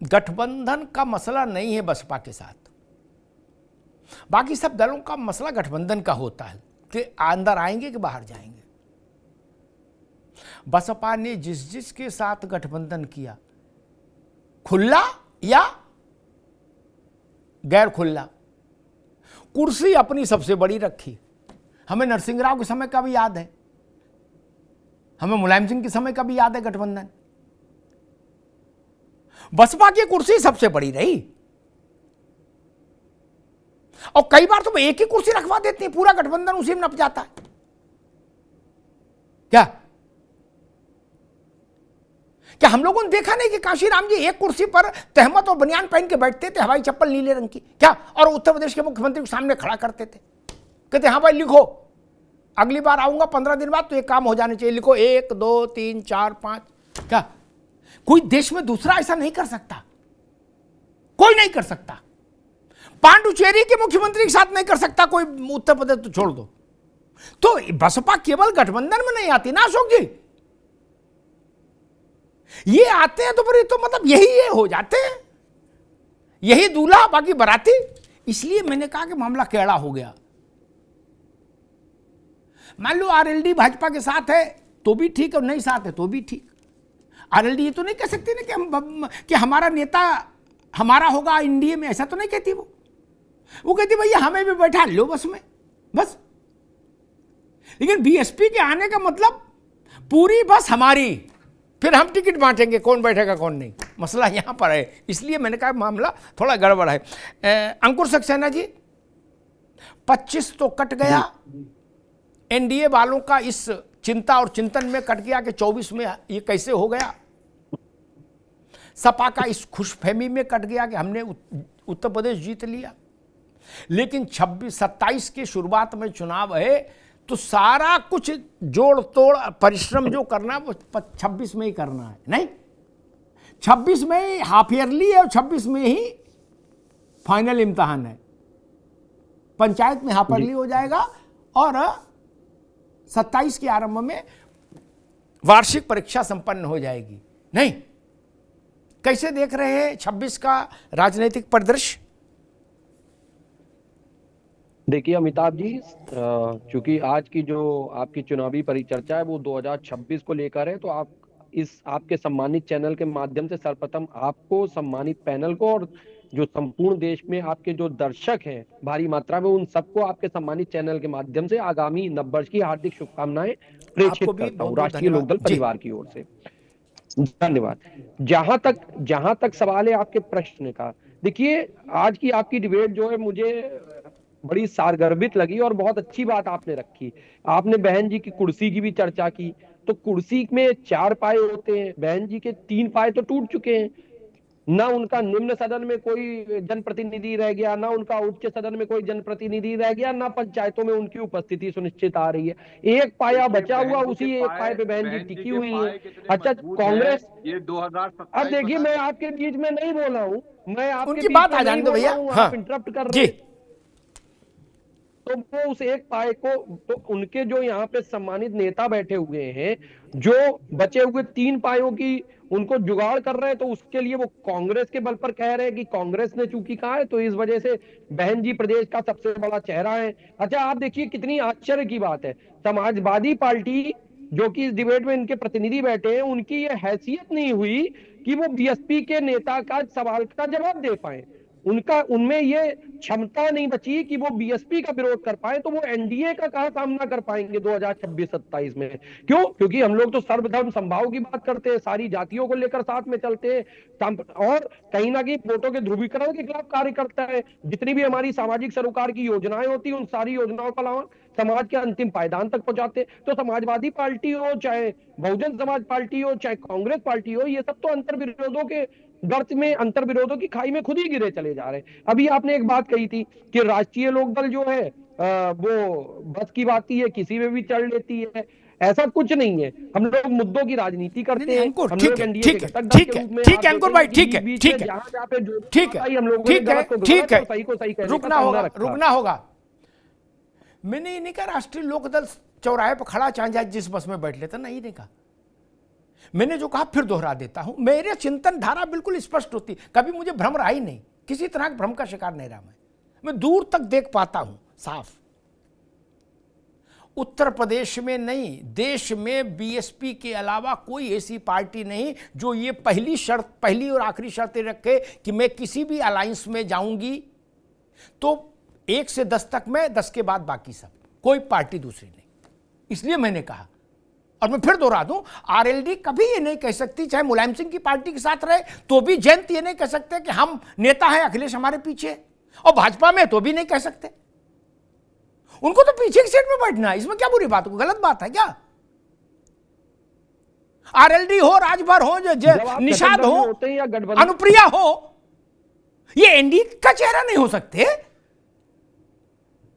गठबंधन का मसला नहीं है बसपा के साथ। बाकी सब दलों का मसला गठबंधन का होता है कि अंदर आएंगे कि बाहर जाएंगे। बसपा ने जिस जिस के साथ गठबंधन किया, खुला या गैर खुला, कुर्सी अपनी सबसे बड़ी रखी। हमें नरसिंह राव के समय का भी याद है, हमें मुलायम सिंह के समय का भी याद है गठबंधन। बसपा की कुर्सी सबसे बड़ी रही और कई बार तो एक ही कुर्सी रखवा देती है, पूरा गठबंधन उसी में नप जाता है। क्या हम लोगों ने देखा नहीं कि काशीराम जी एक कुर्सी पर तहमत और बनियान पहन के बैठते थे, हवाई चप्पल नीले रंग की, क्या, और उत्तर प्रदेश के मुख्यमंत्री को सामने खड़ा करते थे, कहते हाँ भाई लिखो, अगली बार आऊंगा 15 दिन बाद तो ये काम हो जाने चाहिए, लिखो 1 2 3 4 5। क्या कोई देश में दूसरा ऐसा नहीं कर सकता? कोई नहीं कर सकता। पांडुचेरी के मुख्यमंत्री के साथ नहीं कर सकता कोई, उत्तर प्रदेश तो छोड़ दो। तो बसपा केवल गठबंधन में नहीं आती ना अशोक जी, ये आते हैं तो फिर तो मतलब यही ये हो जाते हैं, यही दूल्हा बाकी बाराती। इसलिए मैंने कहा कि मामला कैड़ा हो गया। मान लो आरएलडी भाजपा के साथ है तो भी ठीक और नहीं साथ है तो भी ठीक। आरएलडी ये तो नहीं कह सकती ना कि हमारा नेता हमारा होगा एनडीए में, ऐसा तो नहीं कहती वो कहती भैया हमें भी बैठा लो बस में, बस। लेकिन बीएसपी के आने का मतलब पूरी बस हमारी, फिर हम टिकट बांटेंगे कौन बैठेगा कौन नहीं, मसला यहां पर है। इसलिए मैंने कहा मामला थोड़ा गड़बड़ है। अंकुर सक्सेना जी, 25 तो कट गया, एनडीए वालों का इस चिंता और चिंतन में कट गया कि 24 में ये कैसे हो गया। सपा का इस खुशफहमी में कट गया कि हमने उत्तर प्रदेश जीत लिया। लेकिन 26-27 की शुरुआत में चुनाव है तो सारा कुछ जोड़ तोड़ परिश्रम जो करना वो 26 में ही करना है। नहीं, 26 में ही हाफ ईयरली है और 26 में ही फाइनल इम्तहान है। पंचायत में हाफ ईयरली हो जाएगा और 27 के आरंभ में वार्षिक परीक्षा संपन्न हो जाएगी। नहीं, कैसे देख रहे हैं 26 का राजनीतिक परिदृश्य? देखिए अमिताभ जी, चूंकि आज की जो आपकी चुनावी परिचर्चा है वो 2026 को लेकर है, तो आप इस आपके सम्मानित चैनल के माध्यम से सर्वप्रथम आपको, सम्मानित पैनल को और जो संपूर्ण देश में आपके जो दर्शक हैं भारी मात्रा में, उन सबको आपके सम्मानित चैनल के माध्यम से आगामी नववर्ष की हार्दिक शुभकामनाएं प्रेषित करता हूँ राष्ट्रीय लोकदल परिवार की ओर से। धन्यवाद। जहां तक सवाल है आपके प्रश्न का, देखिए आज की आपकी डिबेट जो है मुझे बड़ी सारगर्भित लगी और बहुत अच्छी बात आपने रखी। आपने बहन जी की कुर्सी की भी चर्चा की, तो कुर्सी में 4 पाए होते हैं, बहन जी के 3 पाए तो टूट चुके हैं। ना उनका निम्न सदन में कोई जनप्रतिनिधि रह गया, ना उनका उच्च सदन में कोई जनप्रतिनिधि रह गया, ना पंचायतों में उनकी उपस्थिति सुनिश्चित आ रही है। एक पाया बचा हुआ, उसी एक पाए पे बहन जी टिकी हुई है। अच्छा कांग्रेस, ये 2027 अब देखिए मैं आपके बीच में नहीं बोला हूं, मैं आपके उनकी बीच बात में आ नहीं जाने दो बोल भैया। रहा हूं, हाँ, आप इंटरप्ट कर रहे हैं। तो वो उस एक पाए को, तो उनके जो यहाँ पे सम्मानित नेता बैठे हुए हैं जो बचे हुए 3 पायों की उनको जुगाड़ कर रहे हैं, तो उसके लिए वो कांग्रेस के बल पर कह रहे हैं कि कांग्रेस ने चूंकि कहा है तो इस वजह से बहन जी प्रदेश का सबसे बड़ा चेहरा है। अच्छा आप देखिए कितनी आश्चर्य की बात है, समाजवादी पार्टी जो कि इस डिबेट में इनके प्रतिनिधि बैठे हैं, उनकी ये हैसियत नहीं हुई कि वो बीएसपी के नेता का सवाल का जवाब दे पाए। उनमें ये क्षमता नहीं बची कि वो बीएसपी का विरोध कर पाए, तो वो एनडीए का कहां सामना कर पाएंगे 2026-27 में। क्यों? क्योंकि हम लोग तो सर्वधर्म संभाव की बात करते हैं, सारी जातियों को लेकर साथ में चलते हैं और कहीं ना कहीं वोटों के ध्रुवीकरण के खिलाफ कार्य करता है। जितनी भी हमारी सामाजिक सरोकार की योजनाएं होती है, उन सारी योजनाओं का लाभ समाज के अंतिम पायदान तक पहुंचाते। तो समाजवादी पार्टी हो, चाहे बहुजन समाज पार्टी हो, चाहे कांग्रेस पार्टी हो, ये सब तो अंतर विरोधों के गर्त में, अंतर विरोधों की खाई में खुद ही गिरे चले जा रहे हैं। अभी आपने एक बात कही थी कि राष्ट्रीय लोकदल जो है वो बस की बात ही है, किसी में भी चढ़ लेती है। ऐसा कुछ नहीं है, हम लोग मुद्दों की राजनीति करते हैं। हम लोग एनडीए के घटक दल के रूप में, ठीक है अंकुर भाई, ठीक है, ठीक है, जहां पे जो ठीक है, हम लोग ठीक है, ठीक है, सही को सही कहने का रुकना होगा। मैंने ये नहीं कहा राष्ट्रीय लोकदल चौराहे पर खड़ा चाहे जिस बस में बैठ लेता, नहीं कहा। मैंने जो कहा फिर दोहरा देता हूं, मेरे चिंतन धारा बिल्कुल स्पष्ट होती, कभी मुझे भ्रम रहा ही नहीं, किसी तरह के भ्रम का शिकार नहीं रहा मैं दूर तक देख पाता हूं साफ। उत्तर प्रदेश में नहीं, देश में बीएसपी के अलावा कोई ऐसी पार्टी नहीं जो ये पहली और आखिरी शर्त रखे कि मैं किसी भी अलायंस में जाऊंगी तो 1 से 10 तक मैं, 10 के बाद बाकी सब, कोई पार्टी दूसरी नहीं। इसलिए मैंने कहा, और मैं फिर दोहरा दूं, आरएलडी कभी ये नहीं कह सकती, चाहे मुलायम सिंह की पार्टी के साथ रहे तो भी जयंत ये नहीं कह सकते कि हम नेता हैं, अखिलेश हमारे पीछे, और भाजपा में तो भी नहीं कह सकते। उनको तो पीछे की सीट में बैठना है, इसमें क्या बुरी बात हो, गलत बात है क्या? आरएलडी हो, राजभर हो, निषाद हो, अनुप्रिया हो, ये एनडीए का चेहरा नहीं हो सकते।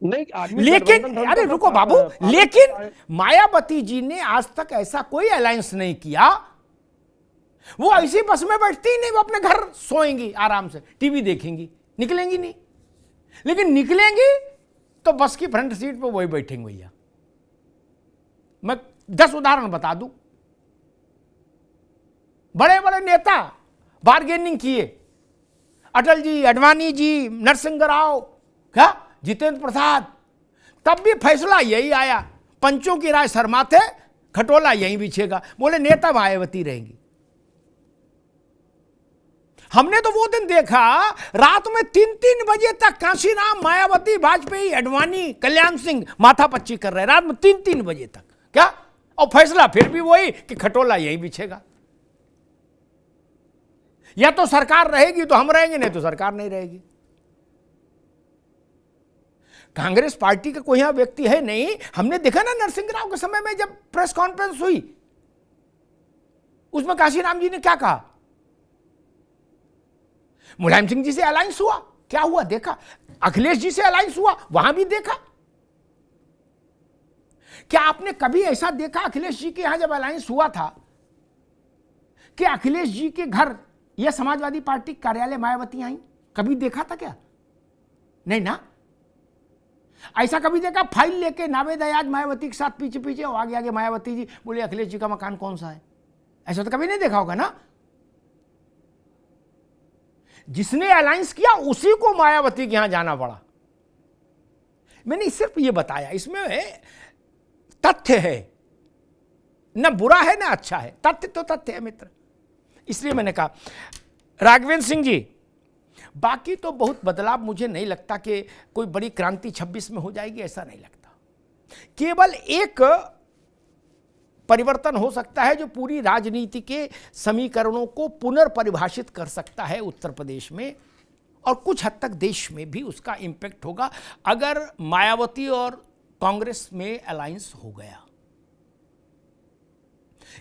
नहीं, लेकिन अरे रुको बाबू, लेकिन मायावती जी ने आज तक ऐसा कोई अलायंस नहीं किया। वो ऐसी बस में बैठती ही नहीं, वो अपने घर सोएंगी आराम से, टीवी देखेंगी, निकलेंगी नहीं। लेकिन निकलेंगी तो बस की फ्रंट सीट पे वही बैठेंगे भैया। मैं 10 उदाहरण बता दूं, बड़े बड़े नेता बार्गेनिंग किए, अटल जी, अडवाणी जी, नरसिंह राव, क्या जितेंद्र प्रसाद, तब भी फैसला यही आया, पंचों की राय शर्माते, खटोला यहीं बिछेगा, बोले नेता मायावती रहेंगी। हमने तो वो दिन देखा, रात में 3-3 बजे तक कांशीराम, मायावती, वाजपेयी, अडवाणी, कल्याण सिंह माथापच्ची कर रहे, रात में 3-3 बजे तक, क्या? और फैसला फिर भी वही कि खटोला यहीं बिछेगा। या तो सरकार रहेगी तो हम रहेंगे, नहीं तो सरकार नहीं रहेगी। कांग्रेस पार्टी का कोई यहां व्यक्ति है नहीं। हमने देखा ना नरसिंह राव के समय में जब प्रेस कॉन्फ्रेंस हुई, उसमें काशीराम जी ने क्या कहा, मुलायम सिंह जी से अलायंस हुआ, क्या हुआ देखा, अखिलेश जी से अलायंस हुआ, वहां भी देखा। क्या आपने कभी ऐसा देखा अखिलेश जी के यहां जब अलायंस हुआ था कि अखिलेश जी के घर या समाजवादी पार्टी कार्यालय मायावती आई? कभी देखा था क्या? नहीं ना। ऐसा कभी देखा फाइल लेके नावेद अयाज मायावती के साथ पीछे पीछे, आगे आगे मायावती जी बोले अखिलेश जी का मकान कौन सा है? ऐसा तो कभी नहीं देखा होगा ना। जिसने अलायंस किया उसी को मायावती के यहां जाना पड़ा। मैंने सिर्फ ये बताया, इसमें तथ्य है, न बुरा है न अच्छा है, तथ्य तो तथ्य है मित्र। इसलिए मैंने कहा राघवेंद्र सिंह जी, बाकी तो बहुत बदलाव मुझे नहीं लगता कि कोई बड़ी क्रांति 26 में हो जाएगी, ऐसा नहीं लगता। केवल एक परिवर्तन हो सकता है जो पूरी राजनीति के समीकरणों को पुनर्परिभाषित कर सकता है उत्तर प्रदेश में, और कुछ हद तक देश में भी उसका इंपैक्ट होगा अगर मायावती और कांग्रेस में अलायंस हो गया।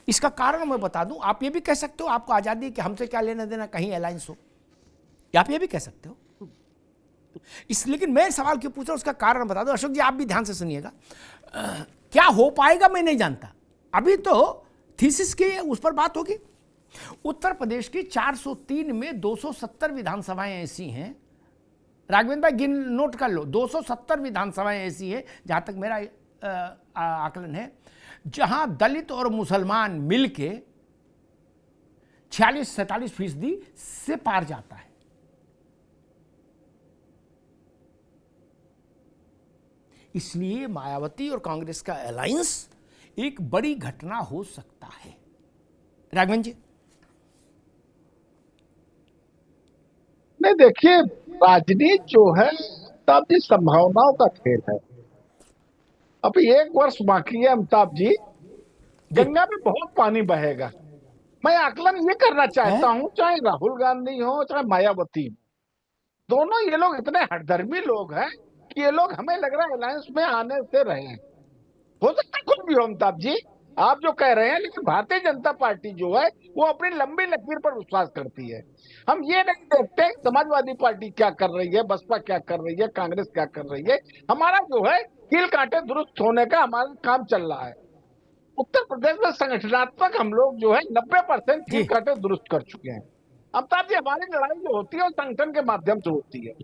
इसका कारण मैं बता दूं, आप ये भी कह सकते हो, आपको आजादी है कि हमसे क्या लेना देना कहीं अलायंस हो, आप ये भी कह सकते हो। लेकिन मैं सवाल क्यों पूछ रहा हूं, उसका कारण बता दो। अशोक जी आप भी ध्यान से सुनिएगा, क्या हो पाएगा मैं नहीं जानता, अभी तो थीसिस के उस पर बात होगी। उत्तर प्रदेश की 403 में 270 विधानसभाएं ऐसी हैं, राघवेंद्र भाई गिन नोट कर लो, 270 विधानसभाएं ऐसी हैं जहां तक मेरा आकलन है, जहां दलित और मुसलमान मिलके 46-47% से पार जाता है। इसलिए मायावती और कांग्रेस का अलायंस एक बड़ी घटना हो सकता है। राघवन जी, नहीं देखिए, राजनीति जो है अमिताभ जी संभावनाओं का खेल है। अभी 1 वर्ष बाकी है अमिताभ जी, गंगा में बहुत पानी बहेगा। मैं आकलन ये करना चाहता हूं, चाहे राहुल गांधी हो चाहे मायावती हो, दोनों ये लोग इतने हठधर्मी लोग हैं कि ये लोग, हमें लग रहा है अलायंस में आने से रहे हैं। हो सकता है कुछ भी हो अमिताभ जी, आप जो कह रहे हैं, लेकिन भारतीय जनता पार्टी जो है वो अपनी लंबी लकीर पर विश्वास करती है। हम ये नहीं देखते समाजवादी पार्टी क्या कर रही है, बसपा क्या कर रही है, कांग्रेस क्या कर रही है। हमारा जो है कील कांटे दुरुस्त होने का हमारा काम चल रहा है। उत्तर प्रदेश में संगठनात्मक हम लोग जो है 90% कील कांटे दुरुस्त कर चुके हैं। अमिताभ जी, हमारी लड़ाई जो होती है वो संगठन के माध्यम से होती है।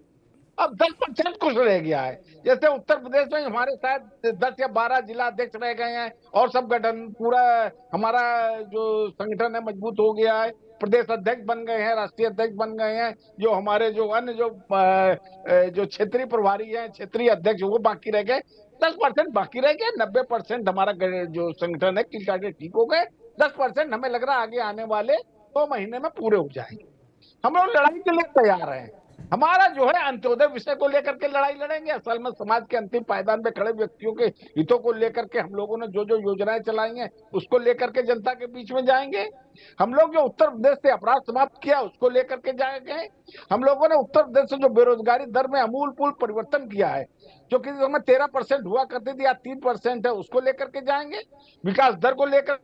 अब 10% कुछ रह गया है। जैसे उत्तर प्रदेश में हमारे शायद 10 या 12 जिला अध्यक्ष रह गए हैं और सब गठन पूरा हमारा जो संगठन है मजबूत हो गया है। प्रदेश अध्यक्ष बन गए हैं, राष्ट्रीय अध्यक्ष बन गए हैं। जो हमारे जो अन्य जो क्षेत्रीय प्रभारी हैं, क्षेत्रीय अध्यक्ष, वो बाकी रह गए। 10% बाकी रह गए। 90% हमारा जो संगठन है किल काटे ठीक हो गए। 10% हमें लग रहा है आगे आने वाले 2 महीने में पूरे हो जाएंगे। हम लोग लड़ाई के लिए तैयार हैं। हमारा जो है अंत्योदय विषय को लेकर के लड़ाई लड़ेंगे। असल में समाज के अंतिम पायदान पे खड़े व्यक्तियों के हितों को लेकर के हम लोगों ने जो जो योजनाएं चलाई हैं उसको लेकर के जनता के बीच में जाएंगे। हम लोग जो उत्तर प्रदेश से अपराध समाप्त किया उसको लेकर के जाएंगे। हम लोगों ने उत्तर प्रदेश से जो बेरोजगारी दर में अमूलपूर्ण परिवर्तन किया है, जो किसी समय 13% हुआ करती थी, या 3% है, उसको लेकर के जाएंगे। विकास दर को लेकर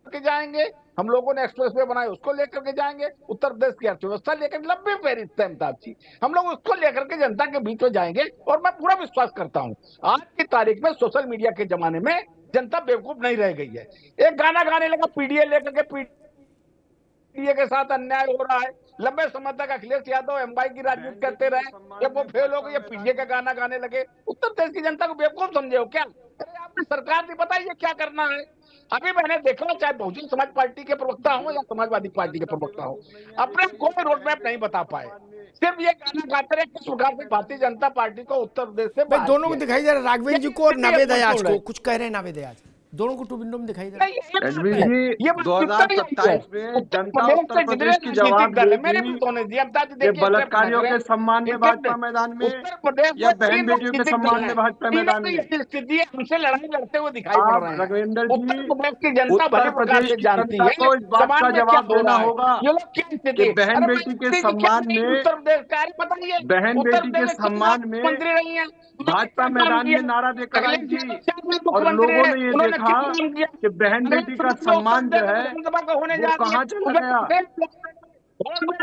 के जाएंगे। हम लोगों ने एक्सप्रेसवे बनाए, उसको लेकर के जाएंगे। उत्तर प्रदेश की अर्थव्यवस्था लेकर लंबी फेरिस्त है अमिताभ जी, हम लोग उसको लेकर के जनता के बीच में जाएंगे। और मैं पूरा विश्वास करता हूं आज की तारीख में सोशल मीडिया के जमाने में जनता बेवकूफ नहीं रह गई है। एक गाना गाने लगा पीडीए लेकर के, पीडीए के साथ अन्याय हो रहा है। लंबे समय तक अखिलेश यादव एमवाई की राजनीति करते रहे, जब वो फेल हो गए ये पीडीए का गाना गाने लगे। उत्तर प्रदेश की जनता को बेवकूफ समझे हो क्या? अरे आपने सरकार नहीं बताई ये क्या करना है। अभी मैंने देखा, चाहे बहुजन समाज पार्टी के प्रवक्ता हो या समाजवादी पार्टी के प्रवक्ता हो, अपने कोई रोड मैप नहीं बता पाए। सिर्फ ये गाना गाते रहे किस प्रकार से भारतीय जनता पार्टी को उत्तर प्रदेश से भाई बाहर दोनों को किया। दिखाई दे रहा है, राघवेंद्र जी को और ये नावेद अयाज अपूर्ण को। है। कुछ कह रहे हैं नावेद अयाज, दोनों को टू विंडो में दिखाई दे रहा है। नहीं, ये बात रणवीर है। जी, ये बात 2027 में जनता उत्तर प्रदेश की जवाब मेरे देगी भी होने दिया अमिताभ जी, कि देखिए बलात्कारियों के सम्मान में भाजपा मैदान में उत्तर प्रदेश या में बहन 3 बेटियों के राजनीतिक दल सम्मान हैं। में भाजपा तीनों मैदान की में। ऐसी स्थिति है, हमसे लड़ाई लड़ते हुए दिखाई पड़ आप रहे हैं। रघुवेंद्र उत्तर जी, प्रदेश की जनता भली उत्तर प्रकार प्रदेश से की जानती जनता है को इस बात समाज का में क्या जवाब हो देना रहा है। होगा ये लोग क्या स्थिति कि बहन अरे बेटी के भाई, सम्मान क्या में, उत्तर प्रदेश का है बताइए। बहन उत्तर बेटी के प्रदेश में सम्मान में मुख्यमंत्री रही है, भाजपा मैदान में नारा देकर आई अखिलेश थी यादव 4 बार और मुख्यमंत्री लोगों रहे, ने ये उन्होंने देखा क्या काम किया? कि बहन अगले बेटी का चुनाव में सम्मान जो उत्तर है प्रदेश विधानसभा का होने वो जा रही है। कहाँ चला गया। बहन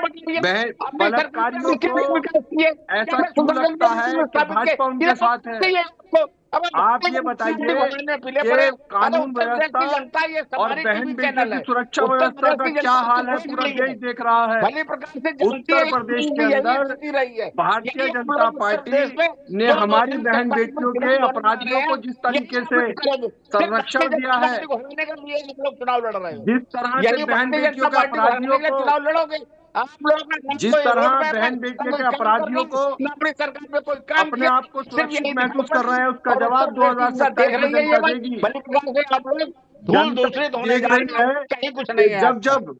अपनी सरकार बलात्कारियों ने क्या को विकास किए? ऐसा क्या क्यों सुधार लगता है कि स्थापित किए? भाजपा उनके ये साथ है? बताइए आपको। अब आप ये बताइए भगवान पीले कि पड़े। अरे कानून उत्तर प्रदेश की व्यवस्था जनता ये और हमारी बहन टीवी बेटियों चैनल की है। सुरक्षा उत्तर व्यवस्था प्रदेश का की क्या जनता हाल है, पूरा देश देख रहा है। भली प्रकार से जानती उत्तर है, प्रदेश के यही अंदर स्थिति रही है। भारतीय यही हम जनता लोग उत्तर पार्टी प्रदेश में ने जो हमारी लोग बहन सरकार में बेटियों चुनाव के लड़ने जा अपराधियों रहे को हैं, जिस यही तरीके हम से लोग करेंगे। सिर्फ संरक्षण भारतीय दिया जनता है, पार्टी को हराने के लिए हम लोग चुनाव लड़ रहे हो। जिस तरह से यही बहन भारतीय बेटियों जनता के पार्टी को हराने अपराधियों के लिए को, चुनाव लड़ोगे। आप लोगों का ना जिस कोई तरह रोड मैप है, बहन ना बेटियों कोई के काम अपराधियों करना, को ना अपनी सरकार में कोई काम अपने किया, आप को सिर्फ सुरक्षित यही महसूस दिखावा कर रहे हैं, उसका और उत्तर जवाब प्रदेश की जनता देख 2027 में रही है। ये जनता भाई देगी। भली प्रकार से आप लोग धूल जनता दूषित होने देख जा रही रहे हैं, है कहीं कुछ कि नहीं है जब आपका। जब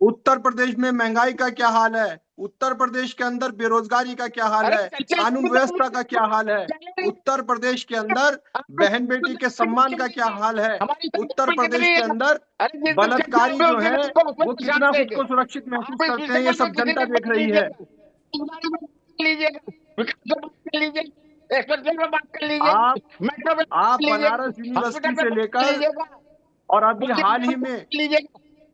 उत्तर प्रदेश में महंगाई का क्या हाल है, उत्तर प्रदेश के अंदर बेरोजगारी का क्या हाल अरे है, चर्चा कानून व्यवस्था का क्या हाल है, उत्तर प्रदेश के अंदर बहन बेटी के सम्मान का क्या हाल है, हमारी उत्तर सरकार प्रदेश कितनी के है? अंदर अरे जिस दिन बलात्कारी चर्चा जो होगी है ना, उसको उसमें वो निशान कितना खुद देंगे। को सुरक्षित आप महसूस इस करते हैं, विषय ये में सब किसी जनता से देख बात रही है। लीजिएगा, इस बारे में बात लीजिएगा, विकास में बात कर लीजिए, एक्सप्रेस में बात कर लीजिए, आप मेट्रो में आप बात लीजिएगा, बनारस यूनिवर्सिटी हॉस्पिटल में से बात कर लेकर लीजिएगा, और अभी हाल ही में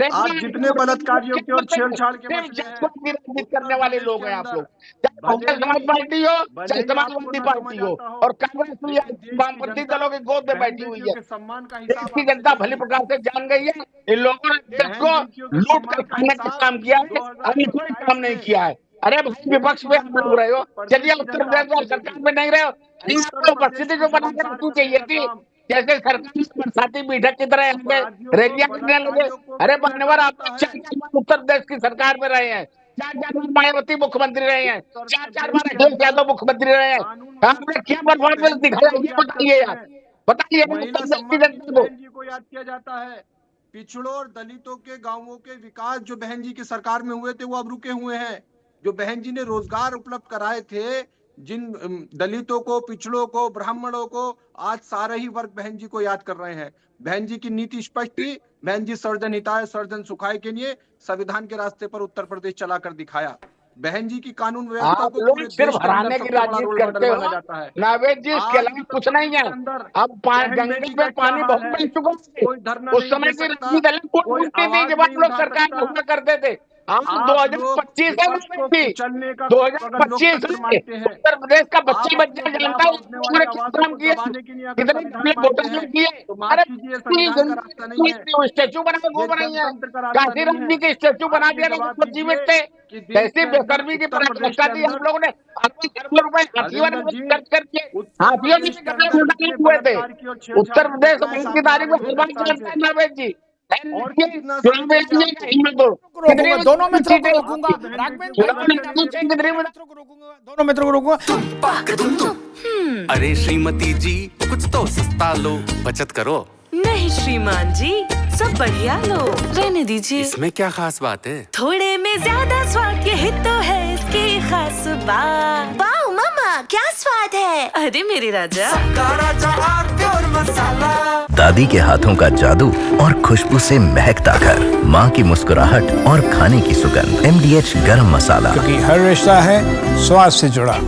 आप जितने बलात्कारियों के और छेड़छाड़ के सिर्फ मसले हैं जातिवाद की राजनीति करने उत्तर वाले प्रदेश लोग के हैं आप अंदर, लोग। चाहे भले बहुजन समाज पार्टी हो, चाहे ही आपको समाजवादी ना पार्टी समझ हो, आता हो, और कांग्रेस भी लेकिन देश की वामपंथी जनता दलों की गोद में बहन बैठी हुई बेटियों है। के सम्मान का देश हिसाब की आपसे जनता भली लेगी। प्रकार से जान गई है, इन लोगों ने देश बहन को बेटियों के लूट कर सम्मान का खाने का हिसाब काम किया है, अभी कोई काम नहीं 2027 किया है। अरे भाई विपक्ष में आप लोग रहे हो, चलिए उत्तर प्रदेश में सरकार में नहीं रहे हो, अरे आपको उपस्थिति जो बनाकर रखनी चाहिए थी। जैसे सरकार में बरसाती बैठक की तरह आगे रैलियां करने लगे। अरे मान्यवर आप 4 बार उत्तर प्रदेश की सरकार में रहे हैं, 4 बार मायावती मुख्यमंत्री रहे हैं, 4 बार अखिलेश यादव मुख्यमंत्री रहे हैं। आपने क्या परफॉर्मेंस दिखाया ये बताइए यार, बताइए महिला उत्तर प्रदेश की सम्मान जनता को। बहन जी को याद किया जाता है। पिछड़ों और दलितों के गांवों के विकास जो बहन जी की सरकार में हुए थे वो अब रुके हुए हैं। जो बहन जी ने रोजगार उपलब्ध कराए थे जिन दलितों को, पिछड़ों को, ब्राह्मणों को, आज सारे ही वर्ग बहन जी को याद कर रहे हैं। बहन जी की नीति स्पष्ट थी, बहन जी सर्वजन हिताय सर्वजन सुखाय के लिए संविधान के रास्ते पर उत्तर प्रदेश चलाकर दिखाया। बहन जी की कानून व्यवस्था आप को लोग पूरे सिर्फ देश के अंदर हराने की सबसे बड़ा राजनीति रोल करते मॉडल माना हो जाता है। नावेद जी, इसके आज अलावा उत्तर कुछ नहीं प्रदेश है। के अंदर अब बहन गंगा बेटी में का क्या पानी हाल बहुत है, बढ़ चुका है। कोई धरना उस नहीं समय दे की सकता, राजनीति अलग कोई होती थी आवाज जब नहीं आप लोग उठा सरकार में सकता। हुआ करते थे। हम आप 2025 लोग है विपक्ष को नहीं, कुचलने का 2025 लोकतंत्र मानते हैं। उत्तर प्रदेश का आप बच्ची अपने बच्चा जानता खिलाफ है उठने वाली आवाजों को किया, दबाने के लिए अगर कितने संविधान वोटर मानते हैं किए। तो माफ कीजिए, संविधान का रास्ता नहीं है, स्टेचू बना वो ये बनाई है, जनतंत्र का रास्ता नहीं काशीराम है। जी के स्टेचू बना आप ये दिया, जवाब लोग जीवित दीजिए थे। कि देश कैसी के अंदर बेशर्मी की उत्तर प्रदेश पराकाष्ठा के की हम अंदर लोगों ने, अपने करोड़ों रुपए हाथियों राजेंद्र जी, खर्च करके उत्तर हाथियों प्रदेश की के कपड़े अंदर उठाए कितने हुए थे। बलात्कार की और छेड़छाड़ उत्तर की प्रदेश घटनाएं 20 की सामने आ तारीख रही को है हर बार 10 साल जानता से, है नरवेद जी। और कितना समय चुनाव चाहिए लड़ने का हिम्मत हो, रोकूंगा, दोनों मित्रों को सीटें रोकूंगा, होती। राघवेंद्र चुनाव भाई, लड़ने की कितनी मित्रों को रोकूंगा, दोनों मित्रों को रोकूंगा। अरे श्रीमती जी, कुछ तो सस्ता लो, बचत करो। नहीं श्रीमान जी, सब बढ़िया लो, रहने दीजिए। इसमें क्या खास बात है? थोड़े में ज्यादा स्वाद, यही तो है इसकी खास बात। वाओ मामा, क्या स्वाद है। अरे मेरे राजा, दादी के हाथों का जादू और खुशबू से महकता घर, माँ की मुस्कुराहट और खाने की सुगंध। MDH गरम मसाला, क्योंकि हर रिश्ता है स्वाद से जुड़ा।